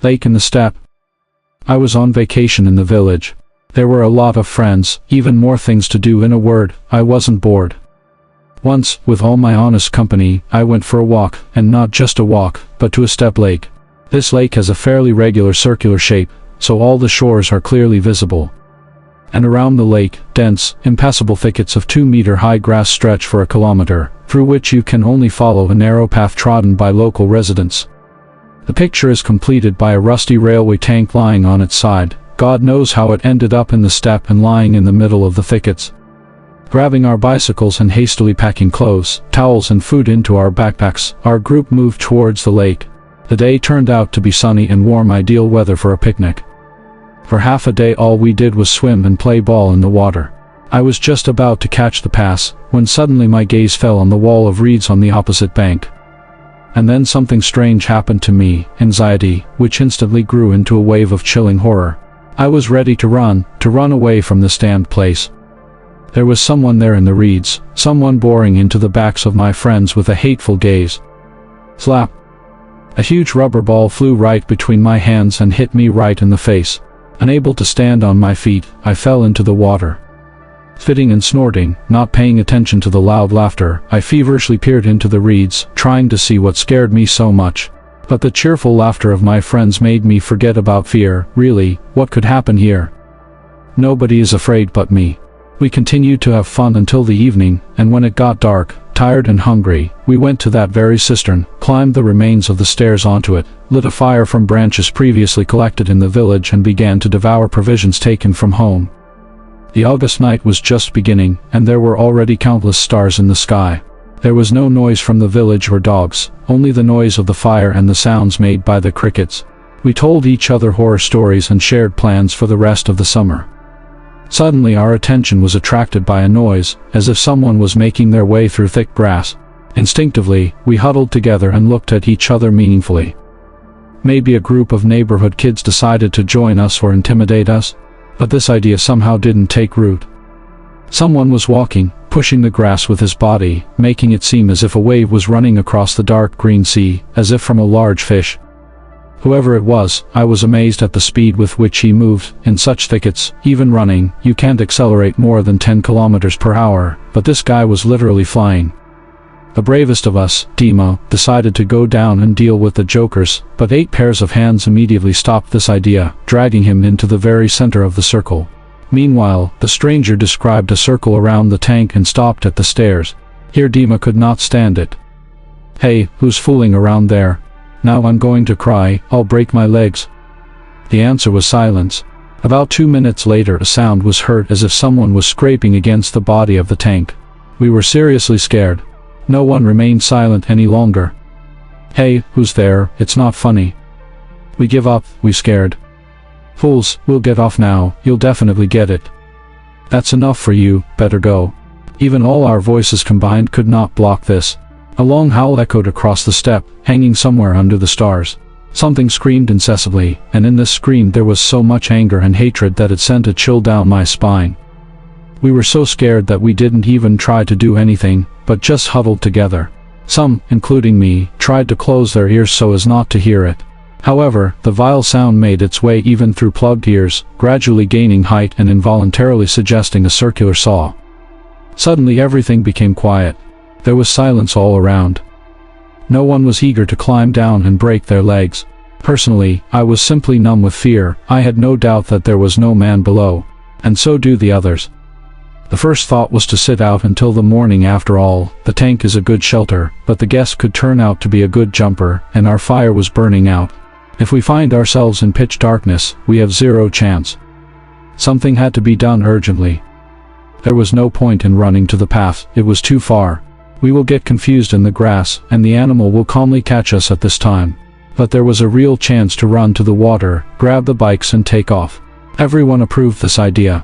Lake in the steppe. I was on vacation in the village. There were a lot of friends, even more things to do. In a word, I wasn't bored. Once, with all my honest company, I went for a walk, and not just a walk, but to a steppe lake. This lake has a fairly regular circular shape, so all the shores are clearly visible. And around the lake, dense, impassable thickets of 2-meter-high grass stretch for a kilometer, through which you can only follow a narrow path trodden by local residents. The picture is completed by a rusty railway tank lying on its side. God knows how it ended up in the steppe and lying in the middle of the thickets. Grabbing our bicycles and hastily packing clothes, towels and food into our backpacks, our group moved towards the lake. The day turned out to be sunny and warm, ideal weather for a picnic. For half a day all we did was swim and play ball in the water. I was just about to catch the pass, when suddenly my gaze fell on the wall of reeds on the opposite bank. And then something strange happened to me, anxiety, which instantly grew into a wave of chilling horror. I was ready to run away from this damned place. There was someone there in the reeds, someone boring into the backs of my friends with a hateful gaze. Slap! A huge rubber ball flew right between my hands and hit me right in the face. Unable to stand on my feet, I fell into the water. Spitting and snorting, not paying attention to the loud laughter, I feverishly peered into the reeds, trying to see what scared me so much. But the cheerful laughter of my friends made me forget about fear. Really, what could happen here? Nobody is afraid but me. We continued to have fun until the evening, and when it got dark, tired and hungry, we went to that very cistern, climbed the remains of the stairs onto it, lit a fire from branches previously collected in the village, and began to devour provisions taken from home. The August night was just beginning, and there were already countless stars in the sky. There was no noise from the village or dogs, only the noise of the fire and the sounds made by the crickets. We told each other horror stories and shared plans for the rest of the summer. Suddenly our attention was attracted by a noise, as if someone was making their way through thick grass. Instinctively, we huddled together and looked at each other meaningfully. Maybe a group of neighborhood kids decided to join us or intimidate us? But this idea somehow didn't take root. Someone was walking, pushing the grass with his body, making it seem as if a wave was running across the dark green sea, as if from a large fish. Whoever it was, I was amazed at the speed with which he moved. In such thickets, even running, you can't accelerate more than 10 kilometers per hour, but this guy was literally flying. The bravest of us, Dima, decided to go down and deal with the jokers, but 8 pairs of hands immediately stopped this idea, dragging him into the very center of the circle. Meanwhile, the stranger described a circle around the tank and stopped at the stairs. Here Dima could not stand it. "Hey, who's fooling around there? Now I'm going to cry, I'll break my legs." The answer was silence. About 2 minutes later a sound was heard as if someone was scraping against the body of the tank. We were seriously scared. No one remained silent any longer. "Hey, who's there? It's not funny." "We give up, we scared." "Fools, we'll get off now, you'll definitely get it." "That's enough for you, better go." Even all our voices combined could not block this. A long howl echoed across the steppe, hanging somewhere under the stars. Something screamed incessantly, and in this scream there was so much anger and hatred that it sent a chill down my spine. We were so scared that we didn't even try to do anything, but just huddled together. Some, including me, tried to close their ears so as not to hear it. However, the vile sound made its way even through plugged ears, gradually gaining height and involuntarily suggesting a circular saw. Suddenly everything became quiet. There was silence all around. No one was eager to climb down and break their legs. Personally, I was simply numb with fear. I had no doubt that there was no man below. And so do the others. The first thought was to sit out until the morning. After all, the tank is a good shelter, but the guest could turn out to be a good jumper, and our fire was burning out. If we find ourselves in pitch darkness, we have zero chance. Something had to be done urgently. There was no point in running to the path, it was too far. We will get confused in the grass, and the animal will calmly catch us at this time. But there was a real chance to run to the water, grab the bikes and take off. Everyone approved this idea.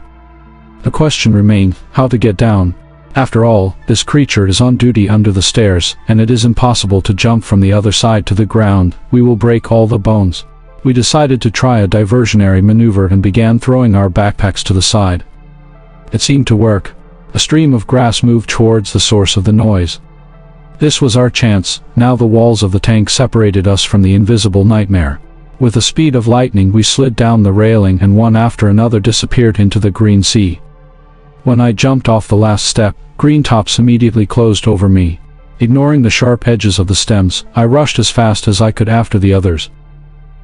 The question remained, how to get down. After all, this creature is on duty under the stairs, and it is impossible to jump from the other side to the ground. We will break all the bones. We decided to try a diversionary maneuver and began throwing our backpacks to the side. It seemed to work. A stream of grass moved towards the source of the noise. This was our chance. Now the walls of the tank separated us from the invisible nightmare. With the speed of lightning we slid down the railing and one after another disappeared into the green sea. When I jumped off the last step, green tops immediately closed over me. Ignoring the sharp edges of the stems, I rushed as fast as I could after the others.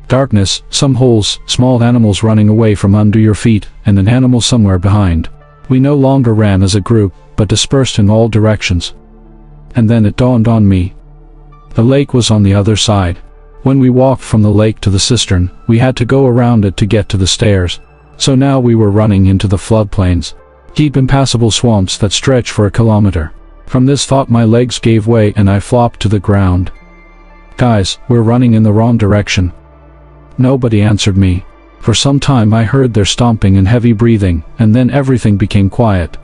Darkness, some holes, small animals running away from under your feet, and an animal somewhere behind. We no longer ran as a group, but dispersed in all directions. And then it dawned on me. The lake was on the other side. When we walked from the lake to the cistern, we had to go around it to get to the stairs. So now we were running into the floodplains. Deep impassable swamps that stretch for a kilometer. From this thought my legs gave way and I flopped to the ground. Guys, we're running in the wrong direction. Nobody answered me. For some time I heard their stomping and heavy breathing, and then everything became quiet.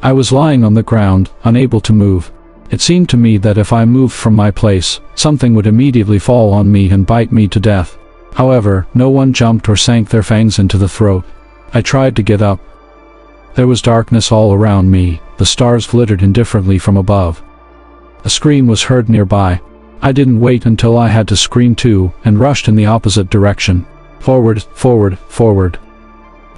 I was lying on the ground, unable to move. It seemed to me that if I moved from my place, something would immediately fall on me and bite me to death. However, no one jumped or sank their fangs into the throat. I tried to get up. There was darkness all around me, the stars glittered indifferently from above. A scream was heard nearby. I didn't wait until I had to scream too, and rushed in the opposite direction. Forward, forward, forward.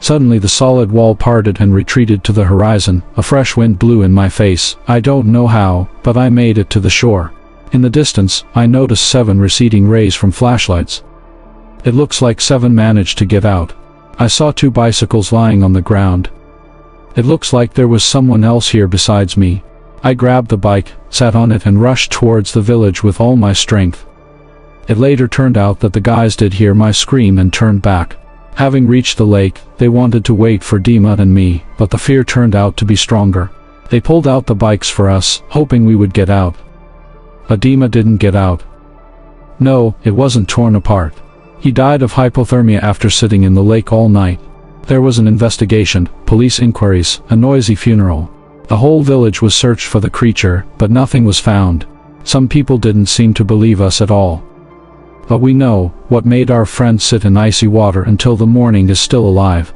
Suddenly the solid wall parted and retreated to the horizon. A fresh wind blew in my face. I don't know how, but I made it to the shore. In the distance, I noticed 7 receding rays from flashlights. It looks like 7 managed to get out. I saw 2 bicycles lying on the ground. It looks like there was someone else here besides me. I grabbed the bike, sat on it and rushed towards the village with all my strength. It later turned out that the guys did hear my scream and turned back. Having reached the lake, they wanted to wait for Dima and me, but the fear turned out to be stronger. They pulled out the bikes for us, hoping we would get out. But Dima didn't get out. No, it wasn't torn apart. He died of hypothermia after sitting in the lake all night. There was an investigation, police inquiries, a noisy funeral. The whole village was searched for the creature, but nothing was found. Some people didn't seem to believe us at all. But we know, what made our friend sit in icy water until the morning is still alive.